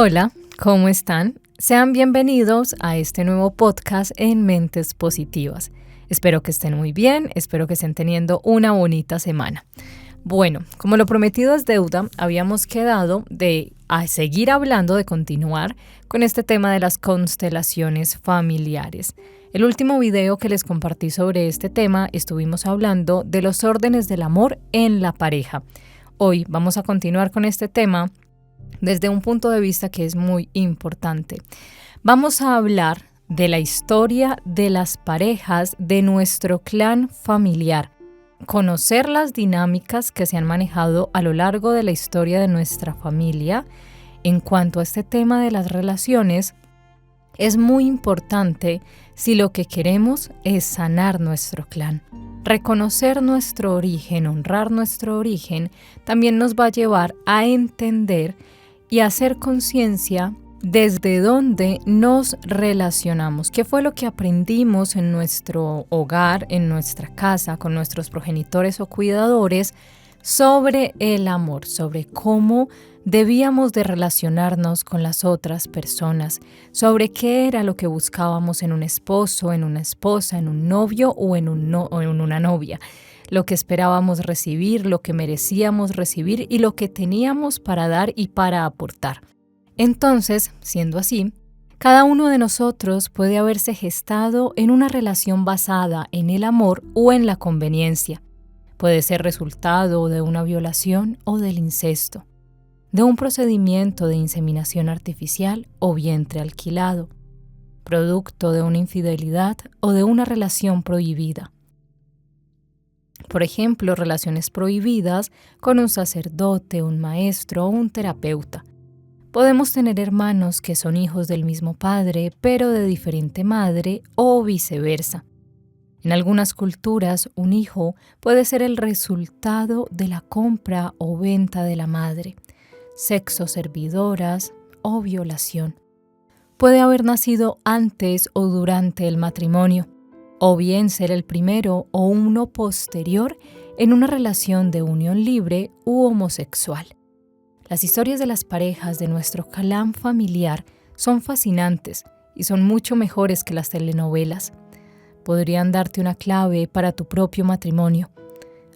Hola, ¿cómo están? Sean bienvenidos a este nuevo podcast en Mentes Positivas. Espero que estén muy bien, espero que estén teniendo una bonita semana. Bueno, como lo prometido es deuda, habíamos quedado de seguir hablando, de continuar con este tema de las constelaciones familiares. El último video que les compartí sobre este tema estuvimos hablando de los órdenes del amor en la pareja. Hoy vamos a continuar con este tema desde un punto de vista que es muy importante. Vamos a hablar de la historia de las parejas de nuestro clan familiar, conocer las dinámicas que se han manejado a lo largo de la historia de nuestra familia. En cuanto a este tema de las relaciones, es muy importante si lo que queremos es sanar nuestro clan. Reconocer nuestro origen, honrar nuestro origen, también nos va a llevar a entender y hacer conciencia desde dónde nos relacionamos, qué fue lo que aprendimos en nuestro hogar, en nuestra casa, con nuestros progenitores o cuidadores, sobre el amor, sobre cómo debíamos de relacionarnos con las otras personas, sobre qué era lo que buscábamos en un esposo, en una esposa, en un novio o en una novia, lo que esperábamos recibir, lo que merecíamos recibir y lo que teníamos para dar y para aportar. Entonces, siendo así, cada uno de nosotros puede haberse gestado en una relación basada en el amor o en la conveniencia. Puede ser resultado de una violación o del incesto, de un procedimiento de inseminación artificial o vientre alquilado, producto de una infidelidad o de una relación prohibida. Por ejemplo, relaciones prohibidas con un sacerdote, un maestro o un terapeuta. Podemos tener hermanos que son hijos del mismo padre, pero de diferente madre o viceversa. En algunas culturas, un hijo puede ser el resultado de la compra o venta de la madre, sexo servidoras o violación. Puede haber nacido antes o durante el matrimonio, o bien ser el primero o uno posterior en una relación de unión libre u homosexual. Las historias de las parejas de nuestro clan familiar son fascinantes y son mucho mejores que las telenovelas. Podrían darte una clave para tu propio matrimonio.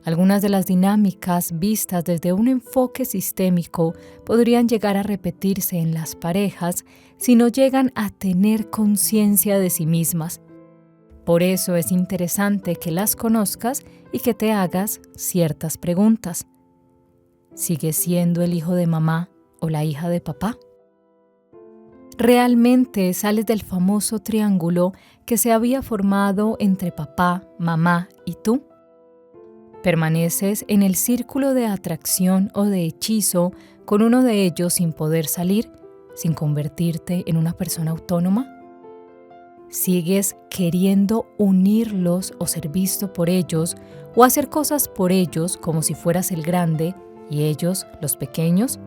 Algunas de las dinámicas vistas desde un enfoque sistémico podrían llegar a repetirse en las parejas si no llegan a tener conciencia de sí mismas. Por eso es interesante que las conozcas y que te hagas ciertas preguntas. ¿Sigues siendo el hijo de mamá o la hija de papá? ¿Realmente sales del famoso triángulo que se había formado entre papá, mamá y tú? ¿Permaneces en el círculo de atracción o de hechizo con uno de ellos sin poder salir, sin convertirte en una persona autónoma? ¿Sigues queriendo unirlos o ser visto por ellos o hacer cosas por ellos como si fueras el grande y ellos los pequeños?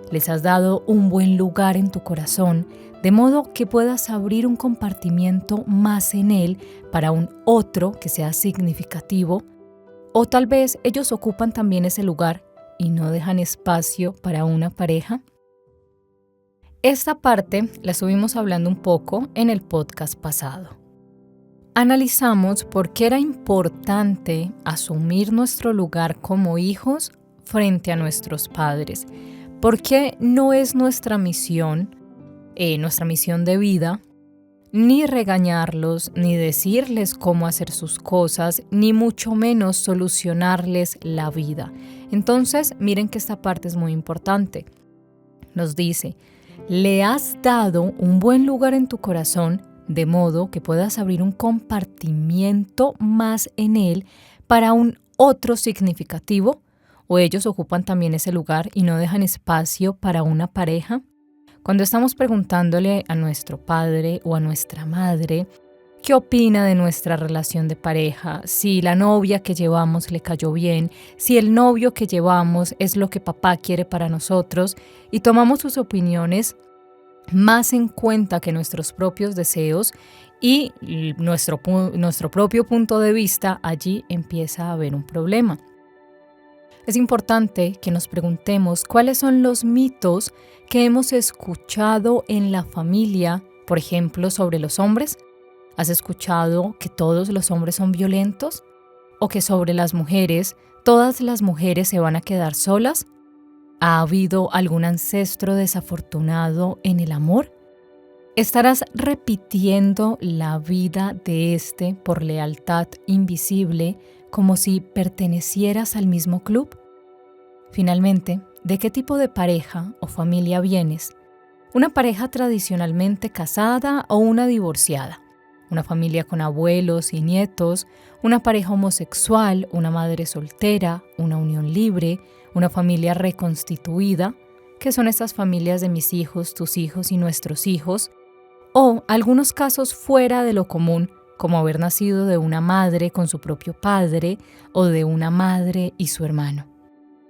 ¿Les has dado un buen lugar en tu corazón, de modo que puedas abrir un compartimiento más en él para un otro que sea significativo? ¿O tal vez ellos ocupan también ese lugar y no dejan espacio para una pareja? Esta parte la estuvimos hablando un poco en el podcast pasado. Analizamos por qué era importante asumir nuestro lugar como hijos frente a nuestros padres. ¿Por qué no es nuestra misión de vida, ni regañarlos, ni decirles cómo hacer sus cosas, ni mucho menos solucionarles la vida? Entonces, miren que esta parte es muy importante. Nos dice, le has dado un buen lugar en tu corazón, de modo que puedas abrir un compartimiento más en él para un otro significativo, o ellos ocupan también ese lugar y no dejan espacio para una pareja. Cuando estamos preguntándole a nuestro padre o a nuestra madre qué opina de nuestra relación de pareja, si la novia que llevamos le cayó bien, si el novio que llevamos es lo que papá quiere para nosotros, y tomamos sus opiniones más en cuenta que nuestros propios deseos y nuestro propio punto de vista, allí empieza a haber un problema. Es importante que nos preguntemos cuáles son los mitos que hemos escuchado en la familia, por ejemplo, sobre los hombres. ¿Has escuchado que todos los hombres son violentos? ¿O que sobre las mujeres, todas las mujeres se van a quedar solas? ¿Ha habido algún ancestro desafortunado en el amor? ¿Estarás repitiendo la vida de este por lealtad invisible como si pertenecieras al mismo club? Finalmente, ¿de qué tipo de pareja o familia vienes? ¿Una pareja tradicionalmente casada o una divorciada? ¿Una familia con abuelos y nietos? ¿Una pareja homosexual? ¿Una madre soltera? ¿Una unión libre? ¿Una familia reconstituida? ¿Qué son estas familias de mis hijos, tus hijos y nuestros hijos? O algunos casos fuera de lo común, como haber nacido de una madre con su propio padre o de una madre y su hermano.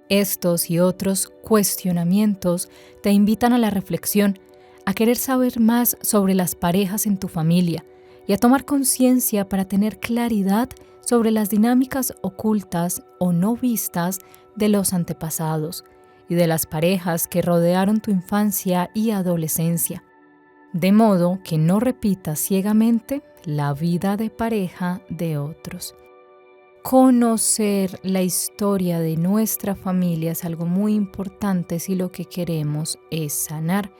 Estos y otros cuestionamientos te invitan a la reflexión, a querer saber más sobre las parejas en tu familia y a tomar conciencia para tener claridad sobre las dinámicas ocultas o no vistas de los antepasados y de las parejas que rodearon tu infancia y adolescencia, de modo que no repitas ciegamente la vida de pareja de otros. Conocer la historia de nuestra familia es algo muy importante si lo que queremos es sanar.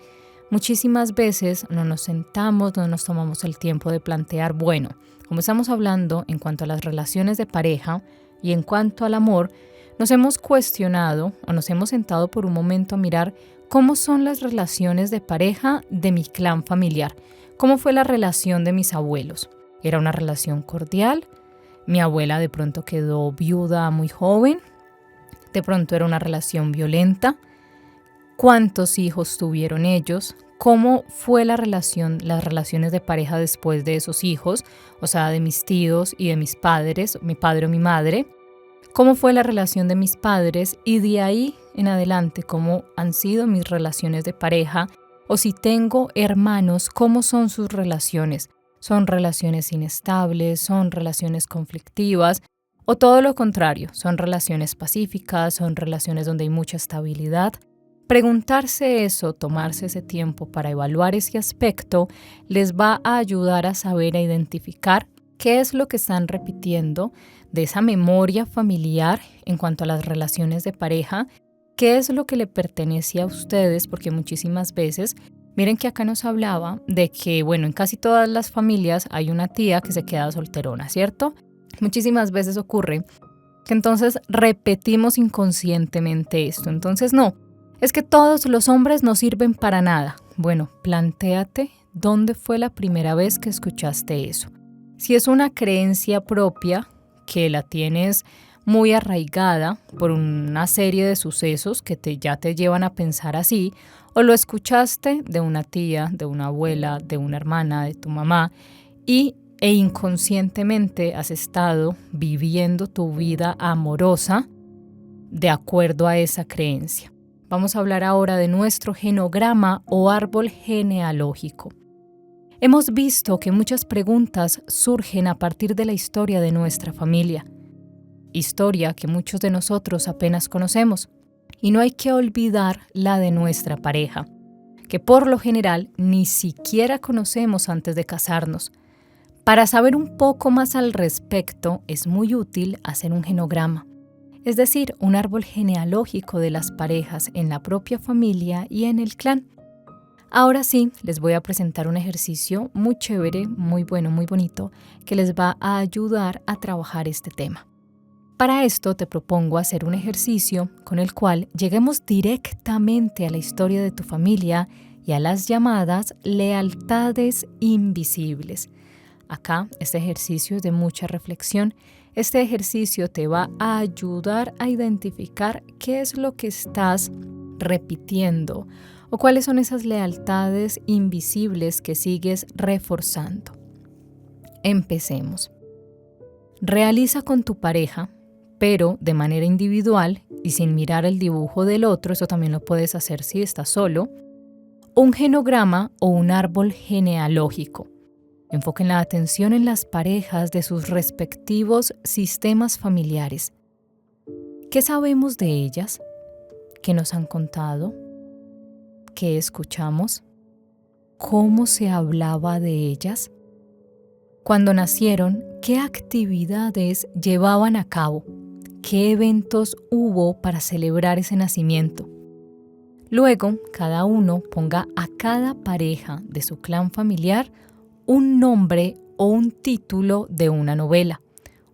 Muchísimas veces no nos sentamos, no nos tomamos el tiempo de plantear, bueno, como estamos hablando en cuanto a las relaciones de pareja y en cuanto al amor, nos hemos cuestionado o nos hemos sentado por un momento a mirar cómo son las relaciones de pareja de mi clan familiar. ¿Cómo fue la relación de mis abuelos? ¿Era una relación cordial? Mi abuela de pronto quedó viuda muy joven. De pronto era una relación violenta. ¿Cuántos hijos tuvieron ellos? ¿Cómo fue la relación, las relaciones de pareja después de esos hijos? O sea, de mis tíos y de mis padres, mi padre o mi madre. ¿Cómo fue la relación de mis padres? Y de ahí en adelante, ¿cómo han sido mis relaciones de pareja? O si tengo hermanos, ¿cómo son sus relaciones? ¿Son relaciones inestables? ¿Son relaciones conflictivas? O todo lo contrario, ¿son relaciones pacíficas? ¿Son relaciones donde hay mucha estabilidad? Preguntarse eso, tomarse ese tiempo para evaluar ese aspecto, les va a ayudar a saber, a identificar qué es lo que están repitiendo de esa memoria familiar en cuanto a las relaciones de pareja, qué es lo que le pertenece a ustedes, porque muchísimas veces, miren que acá nos hablaba de que, bueno, en casi todas las familias hay una tía que se queda solterona, ¿cierto? Muchísimas veces ocurre que entonces repetimos inconscientemente esto. Entonces no, es que todos los hombres no sirven para nada. Bueno, plantéate dónde fue la primera vez que escuchaste eso. Si es una creencia propia que la tienes muy arraigada por una serie de sucesos que ya te llevan a pensar así, o lo escuchaste de una tía, de una abuela, de una hermana, de tu mamá, e inconscientemente has estado viviendo tu vida amorosa de acuerdo a esa creencia. Vamos a hablar ahora de nuestro genograma o árbol genealógico. Hemos visto que muchas preguntas surgen a partir de la historia de nuestra familia, historia que muchos de nosotros apenas conocemos, y no hay que olvidar la de nuestra pareja, que por lo general ni siquiera conocemos antes de casarnos. Para saber un poco más al respecto es muy útil hacer un genograma, es decir, un árbol genealógico de las parejas en la propia familia y en el clan. Ahora sí, les voy a presentar un ejercicio muy chévere, muy bueno, muy bonito, que les va a ayudar a trabajar este tema. Para esto te propongo hacer un ejercicio con el cual lleguemos directamente a la historia de tu familia y a las llamadas lealtades invisibles. Acá, este ejercicio es de mucha reflexión. Este ejercicio te va a ayudar a identificar qué es lo que estás repitiendo o cuáles son esas lealtades invisibles que sigues reforzando. Empecemos. Realiza con tu pareja, pero de manera individual y sin mirar el dibujo del otro, eso también lo puedes hacer si estás solo, un genograma o un árbol genealógico. Enfoquen la atención en las parejas de sus respectivos sistemas familiares. ¿Qué sabemos de ellas? ¿Qué nos han contado? ¿Qué escuchamos? ¿Cómo se hablaba de ellas? Cuando nacieron, ¿qué actividades llevaban a cabo? ¿Qué eventos hubo para celebrar ese nacimiento? Luego, cada uno ponga a cada pareja de su clan familiar un nombre o un título de una novela,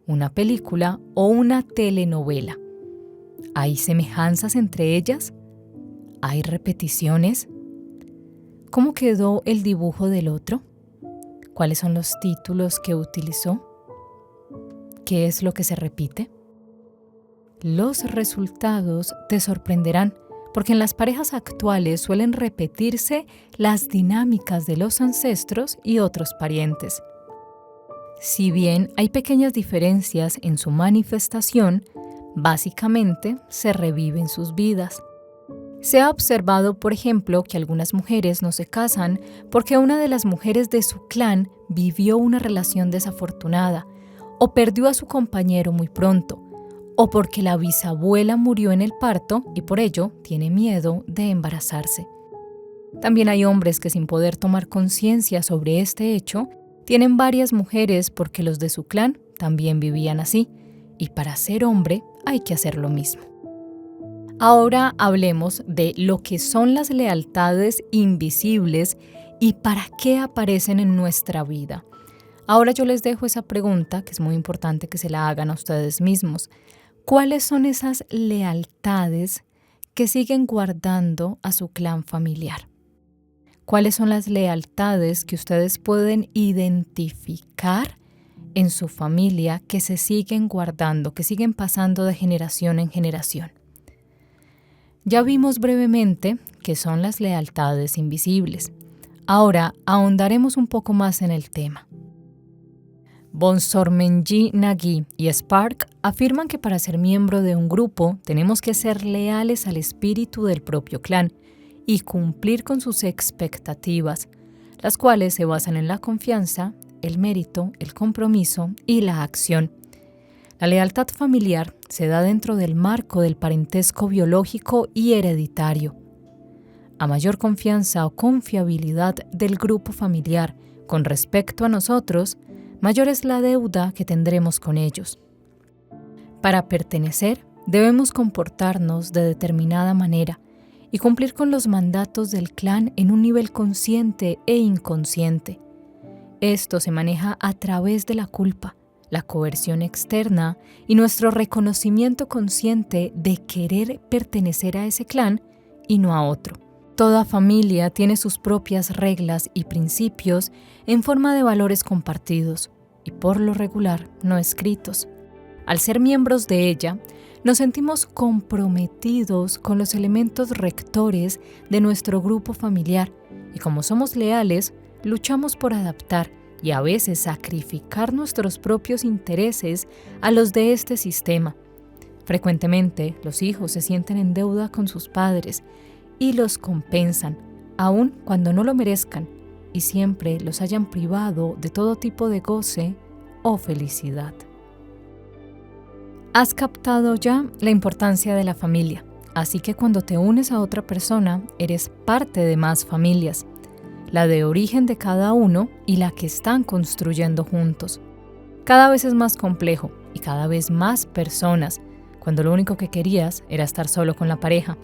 una película o una telenovela. ¿Hay semejanzas entre ellas? ¿Hay repeticiones? ¿Cómo quedó el dibujo del otro? ¿Cuáles son los títulos que utilizó? ¿Qué es lo que se repite? Los resultados te sorprenderán, porque en las parejas actuales suelen repetirse las dinámicas de los ancestros y otros parientes. Si bien hay pequeñas diferencias en su manifestación, básicamente se reviven sus vidas. Se ha observado, por ejemplo, que algunas mujeres no se casan porque una de las mujeres de su clan vivió una relación desafortunada, o perdió a su compañero muy pronto, o porque la bisabuela murió en el parto y por ello tiene miedo de embarazarse. También hay hombres que, sin poder tomar conciencia sobre este hecho, tienen varias mujeres porque los de su clan también vivían así, y para ser hombre hay que hacer lo mismo. Ahora hablemos de lo que son las lealtades invisibles y para qué aparecen en nuestra vida. Ahora yo les dejo esa pregunta, que es muy importante que se la hagan a ustedes mismos. ¿Cuáles son esas lealtades que siguen guardando a su clan familiar? ¿Cuáles son las lealtades que ustedes pueden identificar en su familia que se siguen guardando, que siguen pasando de generación en generación? Ya vimos brevemente qué son las lealtades invisibles. Ahora ahondaremos un poco más en el tema. Bonsormenji Nagy y Spark afirman que para ser miembro de un grupo tenemos que ser leales al espíritu del propio clan y cumplir con sus expectativas, las cuales se basan en la confianza, el mérito, el compromiso y la acción. La lealtad familiar se da dentro del marco del parentesco biológico y hereditario. A mayor confianza o confiabilidad del grupo familiar con respecto a nosotros, mayor es la deuda que tendremos con ellos. Para pertenecer, debemos comportarnos de determinada manera y cumplir con los mandatos del clan en un nivel consciente e inconsciente. Esto se maneja a través de la culpa, la coerción externa y nuestro reconocimiento consciente de querer pertenecer a ese clan y no a otro. Toda familia tiene sus propias reglas y principios en forma de valores compartidos y por lo regular no escritos. Al ser miembros de ella, nos sentimos comprometidos con los elementos rectores de nuestro grupo familiar y como somos leales, luchamos por adaptar y a veces sacrificar nuestros propios intereses a los de este sistema. Frecuentemente, los hijos se sienten en deuda con sus padres y los compensan, aun cuando no lo merezcan, y siempre los hayan privado de todo tipo de goce o felicidad. Has captado ya la importancia de la familia, así que cuando te unes a otra persona, eres parte de más familias, la de origen de cada uno y la que están construyendo juntos. Cada vez es más complejo y cada vez más personas, cuando lo único que querías era estar solo con la pareja.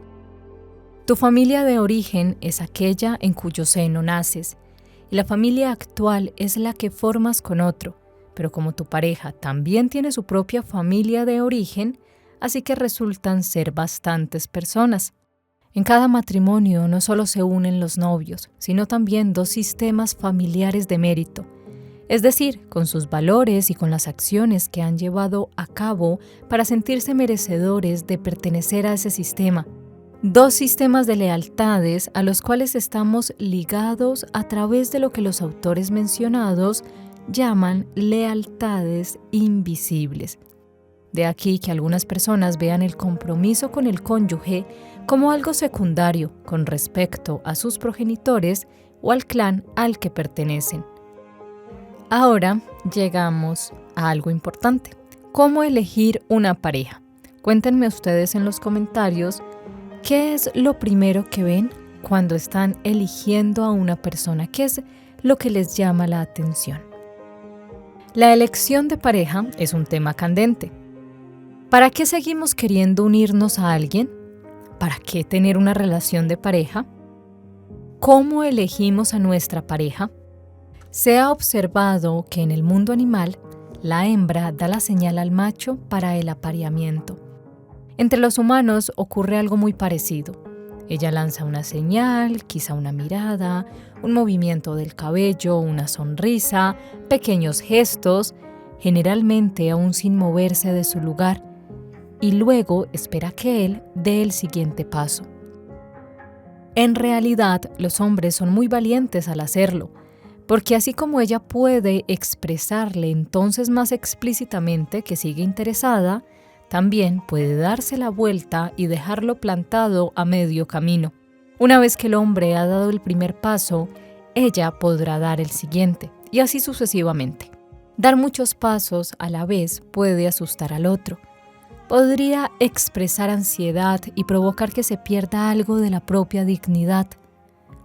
Tu familia de origen es aquella en cuyo seno naces, y la familia actual es la que formas con otro, pero como tu pareja también tiene su propia familia de origen, así que resultan ser bastantes personas. En cada matrimonio no solo se unen los novios, sino también dos sistemas familiares de mérito, es decir, con sus valores y con las acciones que han llevado a cabo para sentirse merecedores de pertenecer a ese sistema. Dos sistemas de lealtades a los cuales estamos ligados a través de lo que los autores mencionados llaman lealtades invisibles. De aquí que algunas personas vean el compromiso con el cónyuge como algo secundario con respecto a sus progenitores o al clan al que pertenecen. Ahora llegamos a algo importante. ¿Cómo elegir una pareja? Cuéntenme ustedes en los comentarios qué es lo primero que ven cuando están eligiendo a una persona, qué es lo que les llama la atención. La elección de pareja es un tema candente. ¿Para qué seguimos queriendo unirnos a alguien? ¿Para qué tener una relación de pareja? ¿Cómo elegimos a nuestra pareja? Se ha observado que en el mundo animal, la hembra da la señal al macho para el apareamiento. Entre los humanos ocurre algo muy parecido. Ella lanza una señal, quizá una mirada, un movimiento del cabello, una sonrisa, pequeños gestos, generalmente aún sin moverse de su lugar, y luego espera que él dé el siguiente paso. En realidad, los hombres son muy valientes al hacerlo, porque así como ella puede expresarle entonces más explícitamente que sigue interesada, también puede darse la vuelta y dejarlo plantado a medio camino. Una vez que el hombre ha dado el primer paso, ella podrá dar el siguiente, y así sucesivamente. Dar muchos pasos a la vez puede asustar al otro. Podría expresar ansiedad y provocar que se pierda algo de la propia dignidad.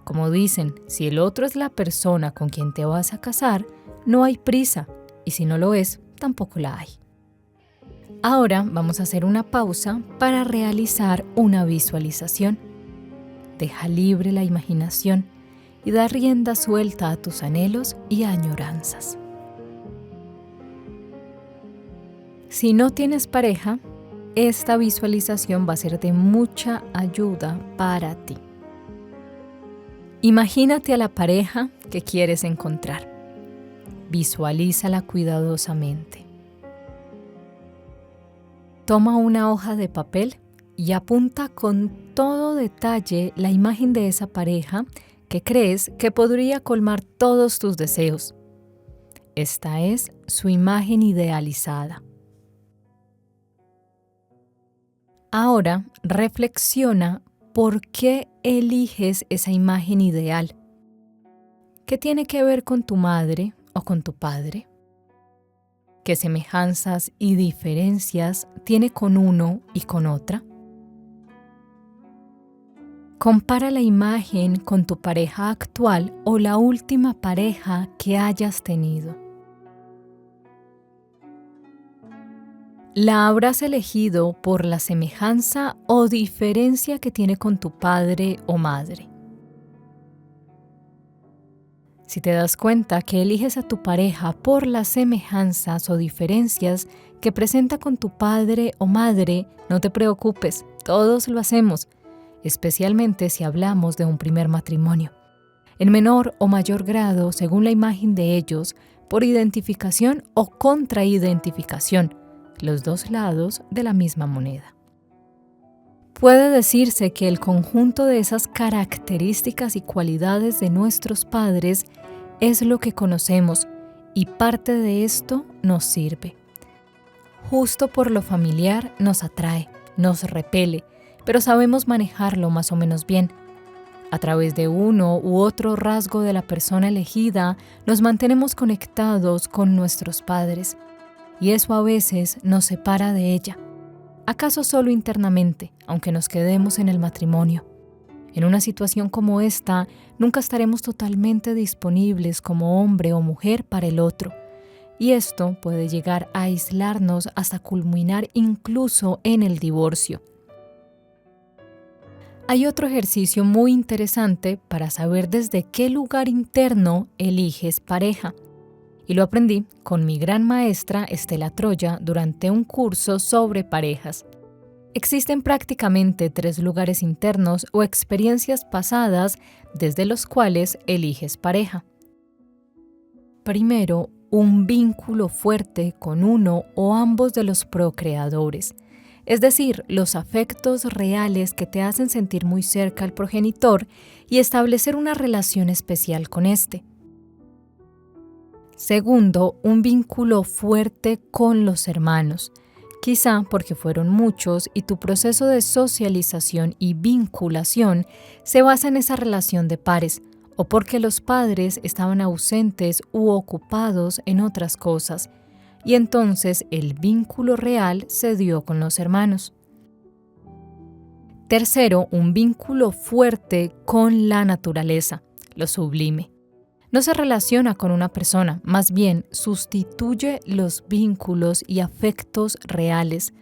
Como dicen, si el otro es la persona con quien te vas a casar, no hay prisa, y si no lo es, tampoco la hay. Ahora vamos a hacer una pausa para realizar una visualización. Deja libre la imaginación y da rienda suelta a tus anhelos y añoranzas. Si no tienes pareja, esta visualización va a ser de mucha ayuda para ti. Imagínate a la pareja que quieres encontrar. Visualízala cuidadosamente. Toma una hoja de papel y apunta con todo detalle la imagen de esa pareja que crees que podría colmar todos tus deseos. Esta es su imagen idealizada. Ahora reflexiona por qué eliges esa imagen ideal. ¿Qué tiene que ver con tu madre o con tu padre? ¿Qué semejanzas y diferencias tiene con uno y con otra? Compara la imagen con tu pareja actual o la última pareja que hayas tenido. ¿La habrás elegido por la semejanza o diferencia que tiene con tu padre o madre? Si te das cuenta que eliges a tu pareja por las semejanzas o diferencias que presenta con tu padre o madre, no te preocupes, todos lo hacemos, especialmente si hablamos de un primer matrimonio. En menor o mayor grado, según la imagen de ellos, por identificación o contraidentificación, los dos lados de la misma moneda. Puede decirse que el conjunto de esas características y cualidades de nuestros padres es lo que conocemos y parte de esto nos sirve. Justo por lo familiar nos atrae, nos repele, pero sabemos manejarlo más o menos bien. A través de uno u otro rasgo de la persona elegida, nos mantenemos conectados con nuestros padres, y eso a veces nos separa de ella. ¿Acaso solo internamente, aunque nos quedemos en el matrimonio? En una situación como esta, nunca estaremos totalmente disponibles como hombre o mujer para el otro, y esto puede llegar a aislarnos hasta culminar incluso en el divorcio. Hay otro ejercicio muy interesante para saber desde qué lugar interno eliges pareja. Y lo aprendí con mi gran maestra Estela Troya durante un curso sobre parejas. Existen prácticamente 3 lugares internos o experiencias pasadas desde los cuales eliges pareja. Primero, un vínculo fuerte con uno o ambos de los procreadores, es decir, los afectos reales que te hacen sentir muy cerca al progenitor y establecer una relación especial con este. Segundo, un vínculo fuerte con los hermanos, quizá porque fueron muchos y tu proceso de socialización y vinculación se basa en esa relación de pares, o porque los padres estaban ausentes u ocupados en otras cosas, y entonces el vínculo real se dio con los hermanos. Tercero, un vínculo fuerte con la naturaleza, lo sublime. No se relaciona con una persona, más bien sustituye los vínculos y afectos reales,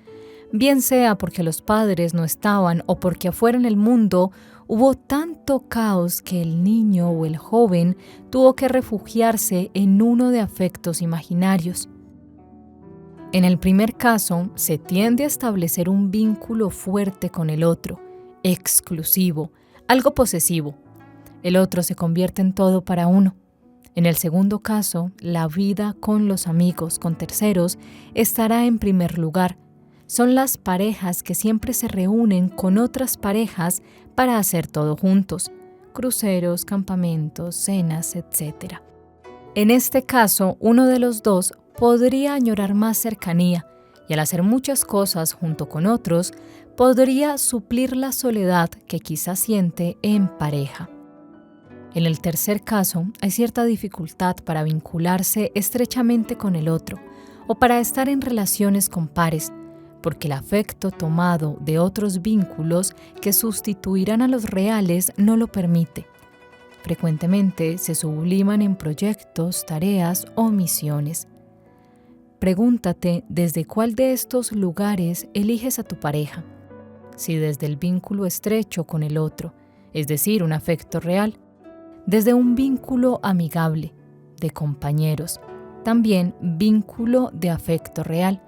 bien sea porque los padres no estaban o porque afuera en el mundo hubo tanto caos que el niño o el joven tuvo que refugiarse en uno de afectos imaginarios. En el primer caso, se tiende a establecer un vínculo fuerte con el otro, exclusivo, algo posesivo. El otro se convierte en todo para uno. En el segundo caso, la vida con los amigos, con terceros, estará en primer lugar. Son las parejas que siempre se reúnen con otras parejas para hacer todo juntos, cruceros, campamentos, cenas, etc. En este caso, uno de los dos podría añorar más cercanía y al hacer muchas cosas junto con otros, podría suplir la soledad que quizás siente en pareja. En el tercer caso, hay cierta dificultad para vincularse estrechamente con el otro o para estar en relaciones con pares, porque el afecto tomado de otros vínculos que sustituirán a los reales no lo permite. Frecuentemente se subliman en proyectos, tareas o misiones. Pregúntate desde cuál de estos lugares eliges a tu pareja. Si desde el vínculo estrecho con el otro, es decir, un afecto real, desde un vínculo amigable, de compañeros, también vínculo de afecto real,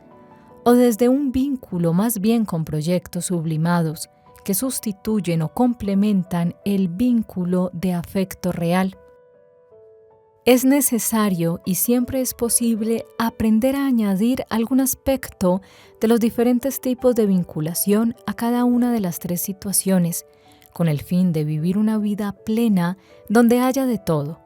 o desde un vínculo más bien con proyectos sublimados que sustituyen o complementan el vínculo de afecto real. Es necesario y siempre es posible aprender a añadir algún aspecto de los diferentes tipos de vinculación a cada una de las tres situaciones, con el fin de vivir una vida plena donde haya de todo.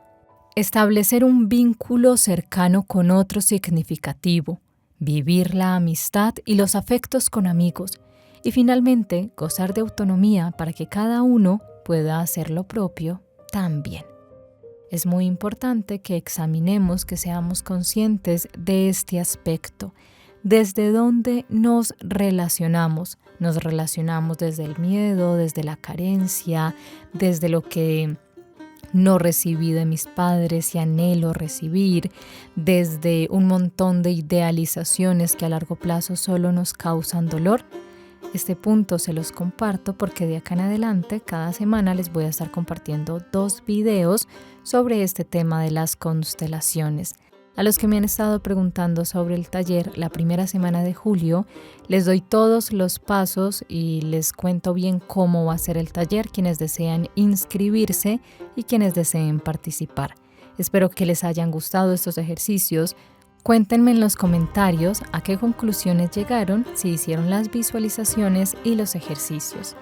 Establecer un vínculo cercano con otro significativo, vivir la amistad y los afectos con amigos, y finalmente gozar de autonomía para que cada uno pueda hacer lo propio también. Es muy importante que examinemos, que seamos conscientes de este aspecto, desde dónde nos relacionamos. Nos relacionamos desde el miedo, desde la carencia, desde lo que no recibí de mis padres y anhelo recibir, desde un montón de idealizaciones que a largo plazo solo nos causan dolor. Este punto se los comparto porque de acá en adelante, cada semana les voy a estar compartiendo 2 videos sobre este tema de las constelaciones. A los que me han estado preguntando sobre el taller, la primera semana de julio, les doy todos los pasos y les cuento bien cómo va a ser el taller, quienes desean inscribirse y quienes deseen participar. Espero que les hayan gustado estos ejercicios. Cuéntenme en los comentarios a qué conclusiones llegaron, si hicieron las visualizaciones y los ejercicios.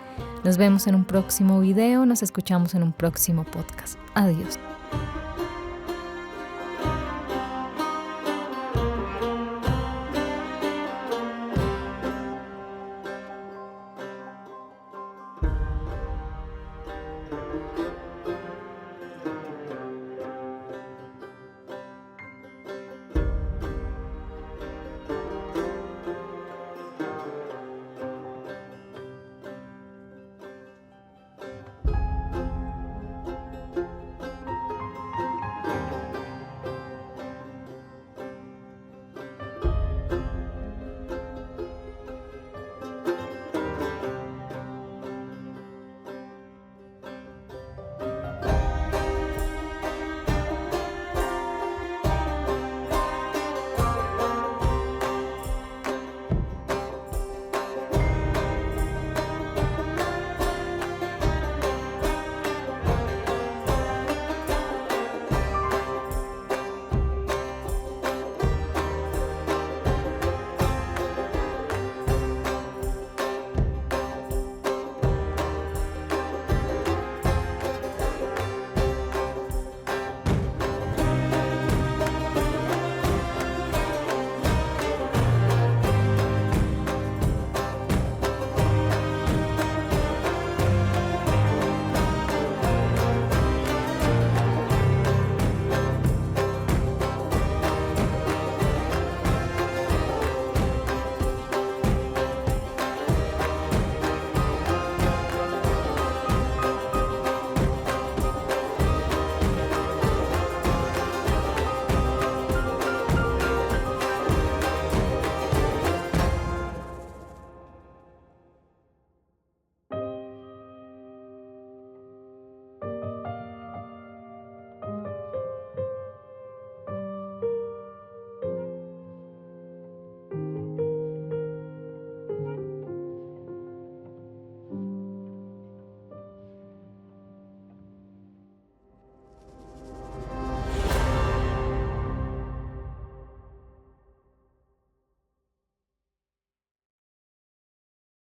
Nos vemos en un próximo video, nos escuchamos en un próximo podcast. Adiós.